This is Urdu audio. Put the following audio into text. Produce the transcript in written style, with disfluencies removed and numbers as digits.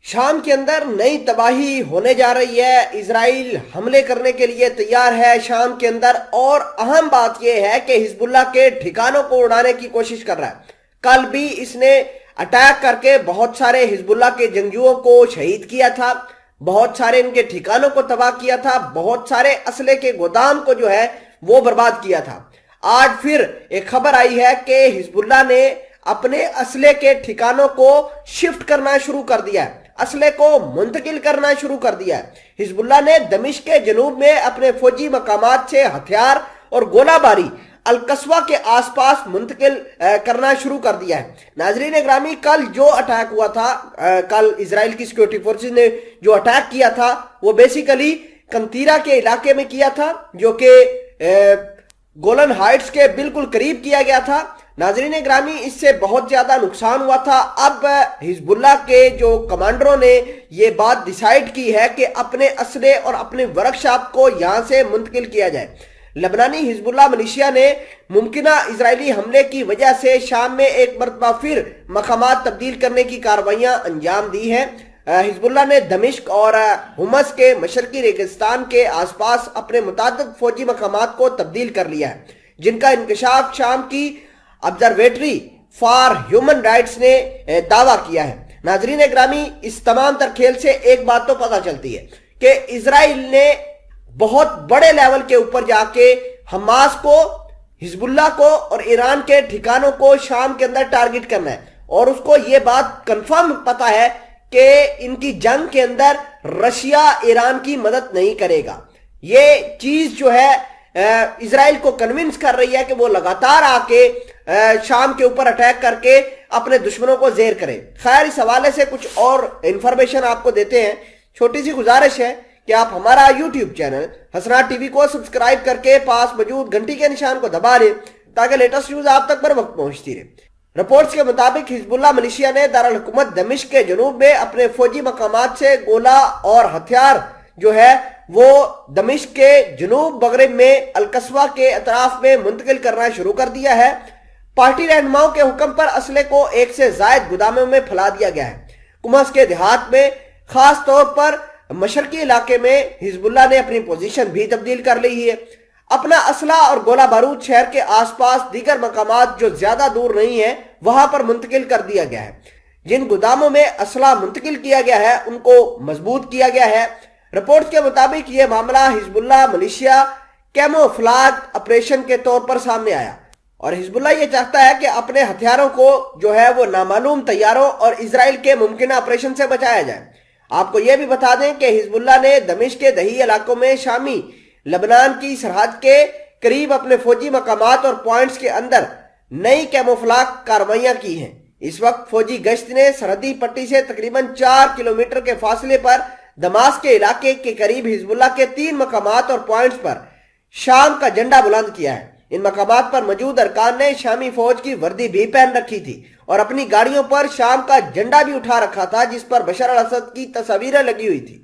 شام کے اندر نئی تباہی ہونے جا رہی ہے۔ اسرائیل حملے کرنے کے لیے تیار ہے شام کے اندر، اور اہم بات یہ ہے کہ حزب اللہ کے ٹھکانوں کو اڑانے کی کوشش کر رہا ہے۔ کل بھی اس نے اٹیک کر کے بہت سارے حزب اللہ کے جنگجوؤں کو شہید کیا تھا، بہت سارے ان کے ٹھکانوں کو تباہ کیا تھا، بہت سارے اسلحے کے گودام کو جو ہے وہ برباد کیا تھا۔ آج پھر ایک خبر آئی ہے کہ حزب اللہ نے اپنے اسلحے کے ٹھکانوں کو شفٹ کرنا شروع کر دیا ہے، اسلحے کو منتقل کرنا شروع کر دیا ہے۔ حزب اللہ نے دمشق کے جنوب میں اپنے فوجی مقامات سے ہتھیار اور گولہ باری القصوہ کے آس پاس منتقل کرنا شروع کر دیا ہے۔ ناظرین گرامی، کل جو اٹیک ہوا تھا، کل اسرائیل کی سیکیورٹی فورسز نے جو اٹیک کیا تھا وہ بیسیکلی کنتیرا کے علاقے میں کیا تھا، جو کہ گولن ہائٹس کے بالکل قریب کیا گیا تھا۔ ناظرین گرامی، اس سے بہت زیادہ نقصان ہوا تھا۔ اب حزب اللہ کے جو کمانڈروں نے یہ بات ڈیسائیڈ کی ہے کہ اپنے اسلحے اور اپنے ورکشاپ کو یہاں سے منتقل کیا جائے۔ لبنانی حزب اللہ ملیشیا نے ممکنہ اسرائیلی حملے کی وجہ سے شام میں ایک مرتبہ پھر مقامات تبدیل کرنے کی کارروائیاں انجام دی ہیں۔ حزب اللہ نے دمشق اور حمص کے مشرقی ریگستان کے آس پاس اپنے متعدد فوجی مقامات کو تبدیل کر لیا ہے، جن کا انکشاف شام کی آبزرویٹری فار ہیومن رائٹس نے دعویٰ کیا ہے۔ ناظرین گرامی، اس تمام تر کھیل سے ایک بات تو پتہ چلتی ہے کہ اسرائیل نے بہت بڑے لیول کے اوپر جا کے حماس کو، حزب اللہ کو اور ایران کے ٹھکانوں کو شام کے اندر ٹارگٹ کرنا ہے، اور اس کو یہ بات کنفرم پتہ ہے کہ ان کی جنگ کے اندر رشیا ایران کی مدد نہیں کرے گا۔ یہ چیز جو ہے اسرائیل کو کنونس کر رہی ہے کہ وہ لگاتار آ کے شام کے اوپر اٹیک کر کے اپنے دشمنوں کو زیر کرے۔ خیر، اس حوالے سے کچھ اور انفارمیشن آپ کو دیتے ہیں۔ چھوٹی سی گزارش ہے کہ آپ ہمارا یوٹیوب چینل حسنات ٹی وی کو سبسکرائب کر کے پاس موجود گھنٹی کے نشان کو دبا لیں تاکہ لیٹسٹ نیوز آپ تک پر وقت پہنچتی رہے۔ رپورٹس کے مطابق حزب اللہ ملیشیا نے دارالحکومت دمشق کے جنوب میں اپنے فوجی مقامات سے گولہ اور ہتھیار جو ہے وہ دمشق کے جنوب مغرب میں القصوہ کے اطراف میں منتقل کرنا شروع کر دیا ہے۔ پارٹی رہنماؤں کے حکم پر اسلحے کو ایک سے زائد گوداموں میں پھیلا دیا گیا ہے۔ حمص کے دیہات میں، خاص طور پر مشرقی علاقے میں، حزب اللہ نے اپنی پوزیشن بھی تبدیل کر لی ہے۔ اپنا اسلحہ اور گولہ بارود شہر کے آس پاس دیگر مقامات جو زیادہ دور نہیں ہیں وہاں پر منتقل کر دیا گیا ہے۔ جن گوداموں میں اسلحہ منتقل کیا گیا ہے ان کو مضبوط کیا گیا ہے۔ رپورٹ کے مطابق یہ معاملہ حزب اللہ ملیشیا کیموفلاج آپریشن کے طور پر سامنے آیا، اور حزب اللہ یہ چاہتا ہے کہ اپنے ہتھیاروں کو جو ہے وہ نامعلوم طیاروں اور اسرائیل کے ممکنہ آپریشن سے بچایا جائے۔ آپ کو یہ بھی بتا دیں کہ حزب اللہ نے دمشق کے دیہی علاقوں میں شامی لبنان کی سرحد کے قریب اپنے فوجی مقامات اور پوائنٹس کے اندر نئی کیموفلاج کارروائیاں کی ہیں۔ اس وقت فوجی گشت نے سرحدی پٹی سے تقریباً 4 کلومیٹر کے فاصلے پر دماسک کے علاقے کے قریب حزب اللہ کے 3 مقامات اور پوائنٹس پر شام کا جھنڈا بلند کیا ہے۔ ان مقامات پر موجود ارکان نے شامی فوج کی وردی بھی پہن رکھی تھی اور اپنی گاڑیوں پر شام کا جھنڈا بھی اٹھا رکھا تھا جس پر بشار الاسد کی تصاویریں لگی ہوئی تھی۔